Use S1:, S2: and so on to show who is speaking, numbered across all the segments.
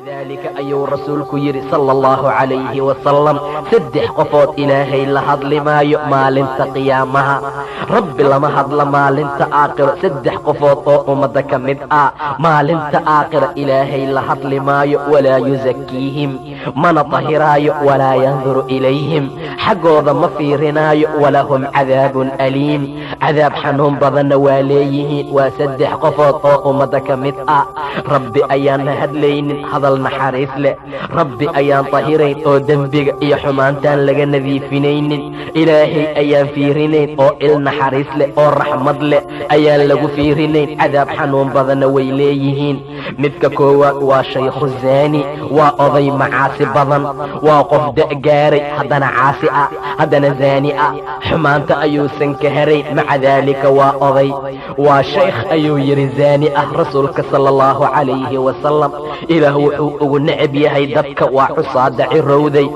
S1: ولذلك أيو رسولك يري صلى الله عليه وسلم سدح قفوت إلهي لهد لما يؤمال قيامها رب لما هد لما لنت آخر سدح قفوت أمدك مدعا ما لنت آخر إلهي لهد لما ولا يزكيهم من طهراي ولا ينظر إليهم حقوذ مفيرناي ولهم عذاب أليم عذاب حنهم بضن واليه وسدح قفوت أمدك مدعا ربي أيان هدلين هذا النحاريس له ربي أيان طهيرين أو دنبق إيا حمانتان لغا نذيفينين إلهي أيان فيرينين أو النحاريس له أو رحمة له أيان لغو فيرينين عذاب حنون بضن ويليهين مثل كوا وشيخ الزاني وأضي معاسي بضن وقف دقاري هدنا عاسئة هدنا زانئة حمانت أيو سنكهري مع ذلك وأضي وشيخ أيو يرزانئة رسولك صلى الله عليه وسلم إله وحو نعب يهي دبك وعصاد عرودي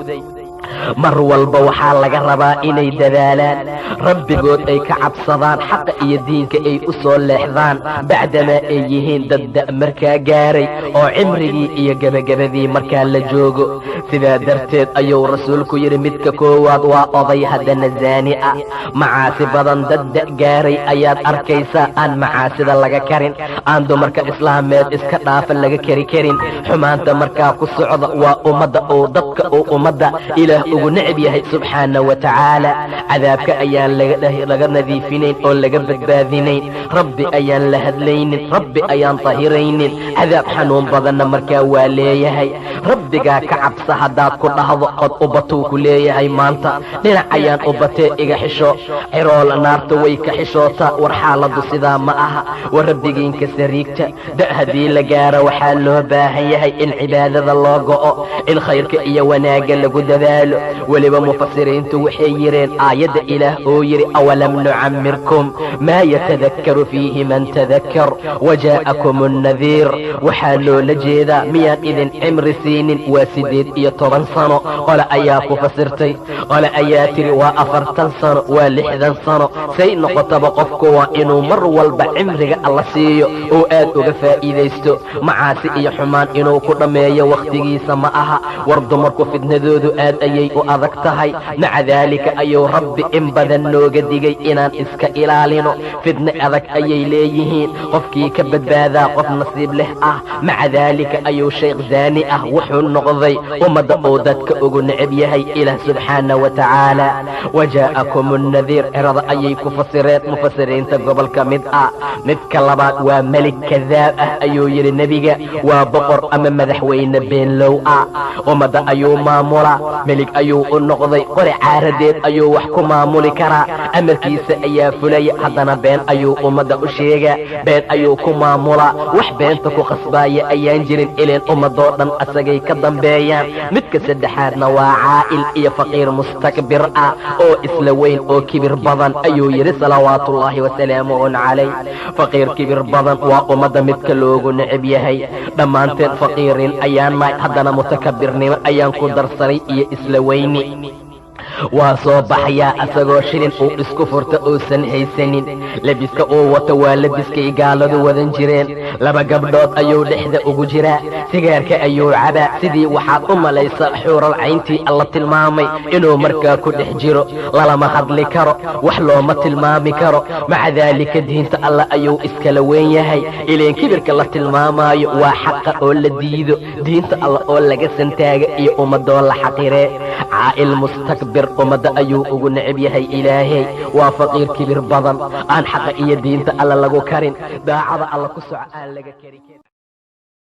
S1: mar walba waxaa laga rabaa inay dadaalaan rabbigood ay ka cabsadaan xaqa iyo diinka ay u soo leexdaan bacdamaa ay yihiin dad markaa gaaray oo cimrigii iyo gabagabadii markaa la joogo sidaa darteed ayuu rasuulku yidhi midka koowaad waa oday haddana zaani ah macaasi badan dad gaaray ayaad arkaysaa aan macaasida laga karin aan dumarka islaameed iska dhaafa laga kari karin xumaanta markaa ku socda waa ummadda oo dadka oo ummadda ilaah ugu necb yahay subxaanahu wa tacaala cadaabka ayaan laga nadiifinayn oo laga badbaadinayn rabbi ayaan la hadlaynin rabbi ayaan tahiraynin cadaab xanuun badanna markaa waa leeyahay rabbigaa ka cabsa haddaad ku dhahdo od ubatuu ku leeyahay maanta dhinac ayaan ubatee iga xisho ciroola naarta way ka xishootaa war xaaladu sidaa ma aha war rabbigiinka sariigta da haddii la gaaro waxaa loo baahan yahay in cibaadada loo go'o in khayrka iyo wanaagga lagu dadaalo weliba mufasiriintu waxay yireen aayadda ilaah oo yiri awalam nucammirkum maa yatadakkaru fiihi man tadakkar wajaa'akum an-nadhiir waxaa loola jeedaa miyaan idin cimri siinin waa 18 sano qole ayaa ku fasirtay qole ayaa tiri waa 40 sano waa 60 sano say noqotaba qofku waa inuu mar walba cimriga alla siiyo oo aad uga faa'iidaysto macaasi iyo xumaan inuu ku dhameeyo waqtigiisa ma aha war dumarku fitnadoodu aad ayay u adag tahay maca daalika ayuu rabbi in badan nooga digay inaan iska ilaalino fitne adag ayay leeyihiin qofkii ka badbaadaa qof nasiib leh ah maca daalika ayuu sheekh zaani ah wuxuu noqday ummadda oo dadka ugu necab yahay ilaah subxaanahu wa tacaala wajaa'akum an-nadhiir cirada ayay ku fasireen mufasiriinta gobolka mid ah midka labaad waa malik kadaab ah ayuu yidhi nebiga waa boqor ama madaxweyne beenlow ah ummadda ayuu maamula melig ayuu u noqday qori caaradeed ayuu wax ku maamuli karaa amarkiisa ayaa fulaya haddana been ayuu ummadda u sheegaa been ayuu ku maamulaa wax beenta ku khasbaaya ayaan jirin ileen ummadoo dhan asagay ka dambeeyaan midka saddexaadna waa caa'il iyo faqiir mustakbir ah oo isla weyn oo kibir badan ayuu yidhi salawaatullaahi wasalaamuhu calayh faqiir kibir badan waa ummadda midka loogu necab yahay dhammaanteen faqiiriin ayaan nahay haddana mutakabirnimo ayaan ku darsanay iyo isla weyni waa soo baxayaa asagoo shilin uu isku furta uusan haysanin labiska uu wato waa labiskay gaaladu wadan jireen laba gabdhood ayuu dhexda ugu jiraa sigaarka ayuu cabaa sidii waxaad u malaysa xuural cayntii alla tilmaamay inuu markaa ku dhex jiro lalama hadli karo wax looma tilmaami karo maca daalika diinta alla ayuu iskala weyn yahay ileen kibirka la tilmaamaayo waa xaqa oo la diido diinta alla oo laga santaaga iyo ummadoo la xaqiree caa'il mustakbir ummadda ayuu ugu necab yahay ilaahay waa faqiir kibir badan aan xaqa iyo diinta alla lagu karin daacada alla ku soco aan laga kari karin